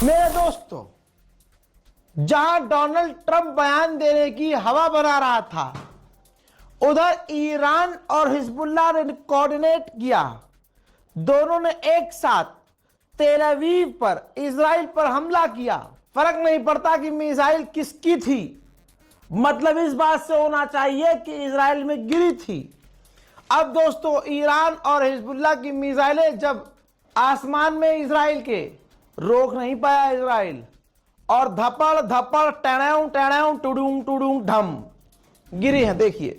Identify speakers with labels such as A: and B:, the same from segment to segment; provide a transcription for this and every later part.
A: मेरे दोस्तों, जहां डोनाल्ड ट्रंप बयान देने की हवा बना रहा था, उधर ईरान और हिजबुल्लाह ने कोऑर्डिनेट किया। दोनों ने एक साथ तेल अवीव पर, इजराइल पर हमला किया। फर्क नहीं पड़ता कि मिसाइल किसकी थी, मतलब इस बात से होना चाहिए कि इजराइल में गिरी थी। अब दोस्तों, ईरान और हिजबुल्लाह की मिसाइलें जब आसमान में इजराइल के, रोक नहीं पाया इजराइल, और धपड़ धपड़ टेढ़ेऊ टेढ़ेऊ टुडूं टुडूं ढम गिरी है। देखिए,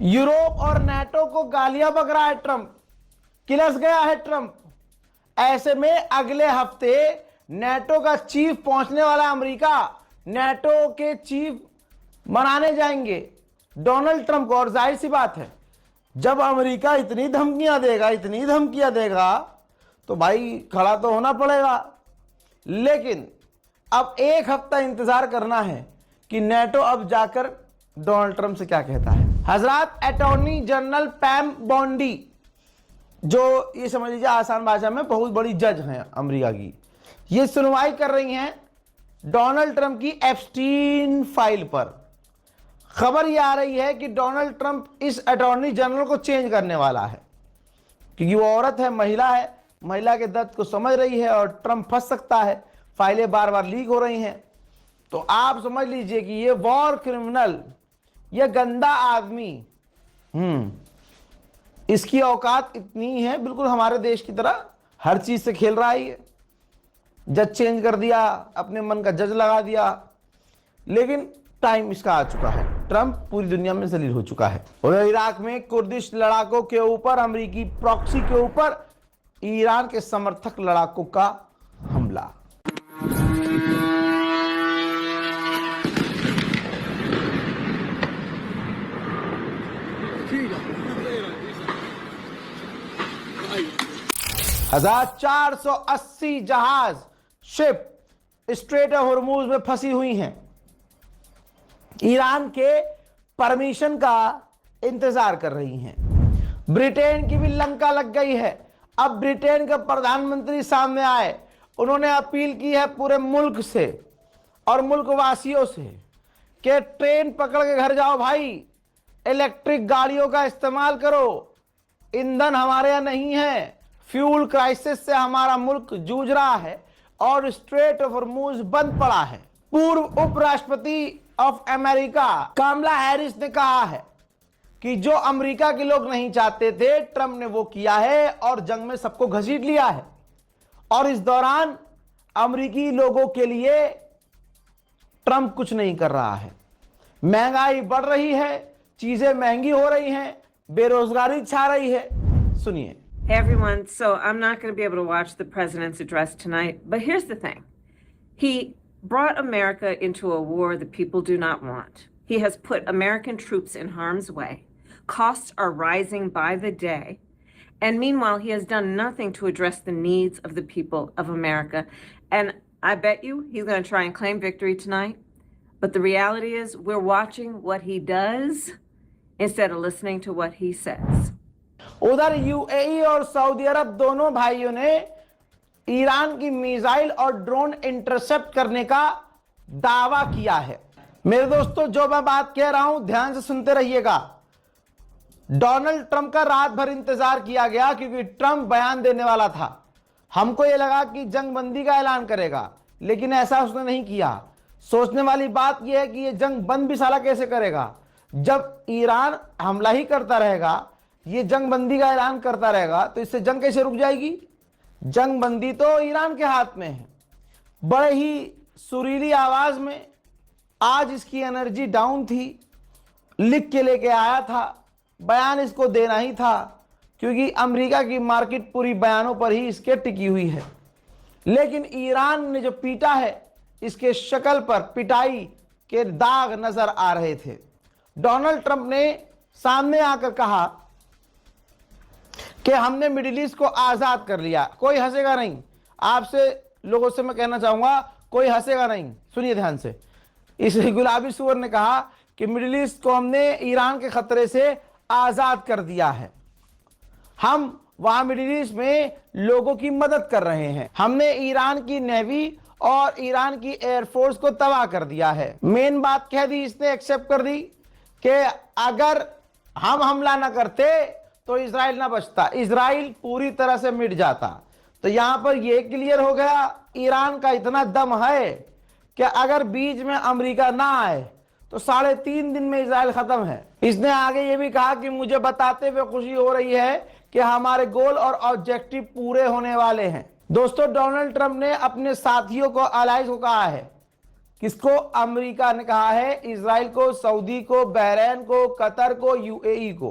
A: यूरोप और नाटो को गालियां बक रहा है ट्रंप, किलस गया है ट्रंप। ऐसे में अगले हफ्ते नाटो का चीफ पहुंचने वाला अमेरिका, नाटो के चीफ मनाने जाएंगे डोनाल्ड ट्रंप को। और जाहिर सी बात है, जब अमेरिका इतनी धमकियां देगा तो भाई खड़ा तो होना पड़ेगा। लेकिन अब एक हफ्ता इंतजार करना है कि नाटो अब जाकर डोनाल्ड ट्रंप से क्या कहता है। हजरत अटॉर्नी जनरल पैम बॉन्डी, जो ये समझ लीजिए आसान भाषा में बहुत बड़ी जज हैं अमेरिका की, ये सुनवाई कर रही हैं डोनाल्ड ट्रंप की एप्स्टीन फाइल पर। खबर ये आ रही है कि डोनाल्ड ट्रंप इस अटॉर्नी जनरल को चेंज करने वाला है, क्योंकि वो औरत है, महिला है, महिला के दर्द को समझ रही है और ट्रंप फंस सकता है। फाइलें बार बार लीक हो रही हैं, तो आप समझ लीजिए कि ये वॉर क्रिमिनल, ये गंदा आदमी, इसकी औकात इतनी है, बिल्कुल हमारे देश की तरह हर चीज से खेल रहा है ये। जज चेंज कर दिया, अपने मन का जज लगा दिया। लेकिन टाइम इसका आ चुका है, ट्रंप पूरी दुनिया में जलील हो चुका है। और इराक में कुर्दिश लड़ाकों के ऊपर, अमेरिकी प्रॉक्सी के ऊपर ईरान के समर्थक लड़ाकों का हमला। हजार 480 जहाज, शिप स्ट्रेट ऑफ हॉर्मूज में फंसी हुई हैं। ईरान के परमिशन का इंतजार कर रही हैं। ब्रिटेन की भी लंका लग गई है। अब ब्रिटेन के प्रधानमंत्री सामने आए, उन्होंने अपील की है पूरे मुल्क से और मुल्क वासियों से कि ट्रेन पकड़ के घर जाओ भाई, इलेक्ट्रिक गाड़ियों का इस्तेमाल करो। ईंधन हमारे यहाँ नहीं है, फ्यूल क्राइसिस से हमारा मुल्क जूझ रहा है और स्ट्रेट ऑफ हॉर्मूज बंद पड़ा है। पूर्व उपराष्ट्रपति ऑफ अमेरिका कमला हैरिस ने कहा है कि जो अमेरिका के लोग नहीं चाहते थे, ट्रंप ने वो किया है और जंग में सबको घसीट लिया है। और इस दौरान अमेरिकी लोगों के लिए ट्रंप कुछ नहीं कर रहा है। महंगाई बढ़ रही है, चीजें महंगी हो रही हैं, बेरोजगारी छा रही है। सुनिए।
B: Hey everyone, so I'm not going to be able to watch the president's address tonight, but here's the thing. He brought America into a war that people do not want. He has put American troops in harm's way. Costs are rising by the day. And meanwhile, he has done nothing to address the needs of the people of America. And I bet you he's going to try and claim victory tonight. But the reality is we're watching what he does instead of listening to what he says.
A: उधर UAE और Saudi अरब दोनों भाइयों ने Iran की missile और drone intercept करने का दावा किया है। मेरे दोस्तों, जो मैं बात कह रहा हूं ध्यान से सुनते रहिएगा। डोनाल्ड ट्रंप का रात भर इंतजार किया गया क्योंकि ट्रंप बयान देने वाला था। हमको ये लगा कि जंग बंदी का ऐलान करेगा, लेकिन ऐसा उसने नहीं किया। सोचने वाली बात यह है कि ये जंग बंद भी साला कैसे करेगा, जब ईरान हमला ही करता रहेगा, ये जंग बंदी का ऐलान करता रहेगा, तो इससे जंग कैसे रुक जाएगी। जंग बंदी तो ईरान के हाथ में है। बड़े ही सुरीली आवाज में आज इसकी एनर्जी डाउन थी, लिख के लेके आया था, बयान इसको देना ही था, क्योंकि अमेरिका की मार्केट पूरी बयानों पर ही इसके टिकी हुई है। लेकिन ईरान ने जो पीटा है, इसके शक्ल पर पिटाई के दाग नजर आ रहे थे। डोनाल्ड ट्रंप ने सामने आकर कहा कि हमने मिडिल ईस्ट को आजाद कर लिया। कोई हंसेगा नहीं, आपसे लोगों से मैं कहना चाहूंगा, कोई हंसेगा नहीं, सुनिए ध्यान से। इस गुलाबी सूअर ने कहा कि मिडिल ईस्ट को हमने ईरान के खतरे से आजाद कर दिया है, हम वहां मिडिल ईस्ट में लोगों की मदद कर रहे हैं, हमने ईरान की नेवी और ईरान की एयरफोर्स को तबाह कर दिया है। मेन बात कह दी इसने, एक्सेप्ट कर दी कि अगर हम हमला ना करते तो इजराइल ना बचता, इजराइल पूरी तरह से मिट जाता। तो यहां पर यह क्लियर हो गया, ईरान का इतना दम है कि अगर बीच में अमेरिका ना आए तो 3.5 दिन में इजराइल खत्म है। इसने आगे ये भी कहा कि मुझे बताते हुए खुशी हो रही है कि हमारे गोल और ऑब्जेक्टिव पूरे होने वाले हैं। दोस्तों, डोनाल्ड ट्रंप ने अपने साथियों को, अलाइज को कहा है, किसको? अमेरिका ने कहा है, इजराइल को, सऊदी को, बहरीन को, कतर को, यूएई को,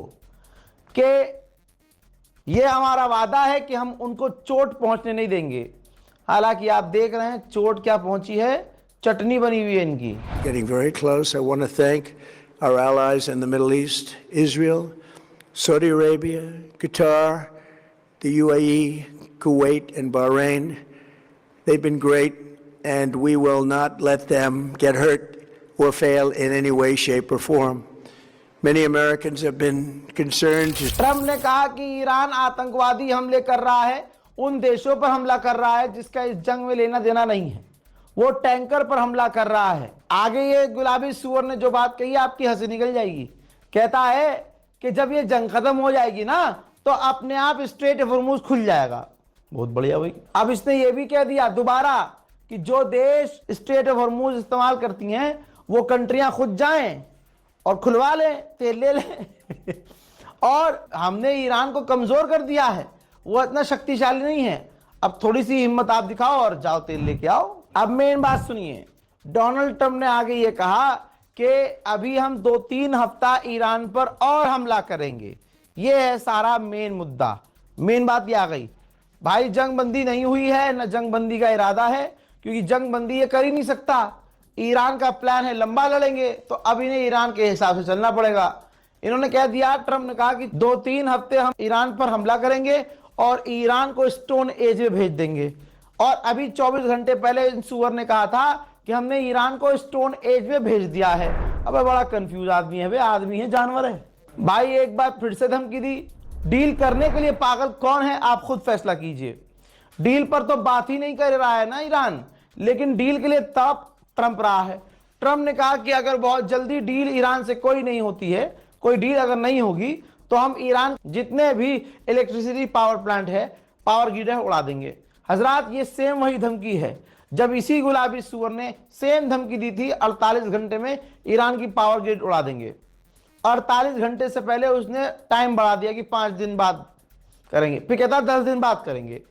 A: कि ये हमारा वादा है कि हम उनको चोट पहुंचने नहीं देंगे। हालांकि आप देख रहे हैं चोट क्या पहुंची है, चटनी बनी हुई है इनकी।
C: Getting very close. I want to thank our allies in the Middle East, Israel, Saudi Arabia, Qatar, the UAE, Kuwait, and Bahrain. They've been great, and we will not let them get hurt or fail in any way, shape, or form. Many Americans have been concerned.
A: Trump ने कहा कि Iran आतंकवादी हमले कर रहा है, उन देशों पर हमला कर रहा है जिसका इस जंग में लेना देना नहीं है, वो टैंकर पर हमला कर रहा है। आगे ये गुलाबी सूअर ने जो बात कही, आपकी हंसी निकल जाएगी। कहता है कि जब ये जंग खत्म हो जाएगी ना, तो अपने आप स्ट्रेट ऑफ हॉर्मुज खुल जाएगा। बहुत बढ़िया भाई। अब इसने ये भी कह दिया दोबारा कि जो देश स्ट्रेट ऑफ हॉर्मुज इस्तेमाल करती हैं, वो कंट्रियां खुद जाएं और खुलवा लें, तेल ले लें। और हमने ईरान को कमजोर कर दिया है, वो इतना शक्तिशाली नहीं है, अब थोड़ी सी हिम्मत आप दिखाओ और जाओ तेल लेके आओ। अब मेन बात सुनिए, डोनाल्ड ट्रंप ने आगे ये कहा कि अभी हम 2-3 हफ्ता ईरान पर और हमला करेंगे। ये है सारा मेन मुद्दा, मेन बात ये आ गई। भाई जंग बंदी नहीं हुई है, न जंग बंदी का इरादा है, क्योंकि जंग बंदी ये कर ही नहीं सकता। ईरान का प्लान है लंबा लड़ेंगे, तो अब इन्हें ईरान के हिसाब से चलना पड़ेगा। इन्होंने कह दिया, ट्रंप ने कहा कि 2-3 हफ्ते हम ईरान पर हमला करेंगे और ईरान को स्टोन एज में भेज देंगे। और अभी 24 घंटे पहले इन सुअर ने कहा था कि हमने ईरान को स्टोन एज में भेज दिया है। अब बड़ा कंफ्यूज आदमी है, वे आदमी है जानवर है भाई। एक बार फिर से धमकी दी, डील करने के लिए पागल कौन है आप खुद फैसला कीजिए। डील पर तो बात ही नहीं कर रहा है ना ईरान, लेकिन डील के लिए तब ट्रंप रहा है। ट्रंप ने कहा कि अगर बहुत जल्दी डील ईरान से कोई नहीं होती है, कोई डील अगर नहीं होगी, तो हम ईरान जितने भी इलेक्ट्रिसिटी पावर प्लांट है, पावर ग्रिड है, उड़ा देंगे। हजरात, ये सेम वही धमकी है जब इसी गुलाबी सूअर ने सेम धमकी दी थी 48 घंटे में ईरान की पावर ग्रिड उड़ा देंगे। 48 घंटे से पहले उसने टाइम बढ़ा दिया कि 5 दिन बाद करेंगे, फिर कहता 10 दिन बाद करेंगे।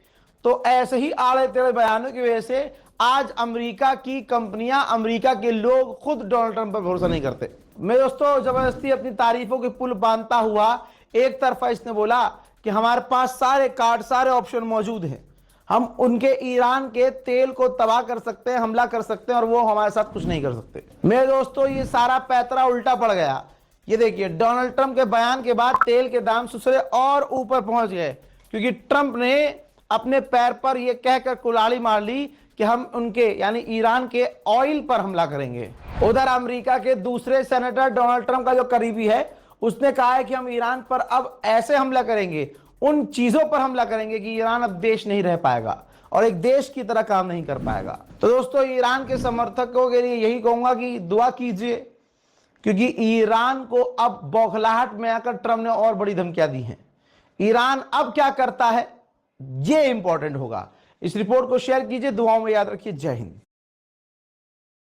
A: तो ऐसे ही आड़े टेढ़े बयानों की वजह से आज अमेरिका की कंपनियां, अमेरिका के लोग खुद डोनाल्ड ट्रंप पर भरोसा नहीं करते। मैं दोस्तों जबरदस्ती अपनी तारीफों के पुल बांधता हुआ एक तरफा इसने बोला कि हमारे पास सारे कार्ड, सारे ऑप्शन मौजूद हैं, हम उनके ईरान के तेल को तबाह कर सकते हैं, हमला कर सकते हैं और वो हमारे साथ कुछ नहीं कर सकते। मेरे दोस्तों ये सारा पैतरा उल्टा पड़ गया। ये देखिए, डोनाल्ड ट्रंप के बयान के बाद तेल के दाम सुसरे और ऊपर पहुंच गए, क्योंकि ट्रंप ने अपने पैर पर यह कहकर कुल्हाड़ी मार ली कि हम उनके यानी ईरान के ऑयल पर हमला करेंगे। उधर अमेरिका के दूसरे सेनेटर डोनाल्ड ट्रंप का जो करीबी है, उसने कहा है कि हम ईरान पर अब ऐसे हमला करेंगे, उन चीजों पर हमला करेंगे कि ईरान अब देश नहीं रह पाएगा और एक देश की तरह काम नहीं कर पाएगा। तो दोस्तों, ईरान के समर्थकों के लिए यही कहूंगा कि दुआ कीजिए, क्योंकि ईरान को अब बौखलाहट में आकर ट्रंप ने और बड़ी धमकियां दी हैं। ईरान अब क्या करता है ये इंपॉर्टेंट होगा, इस रिपोर्ट को शेयर कीजिए, दुआओं में याद रखिए। जय हिंद।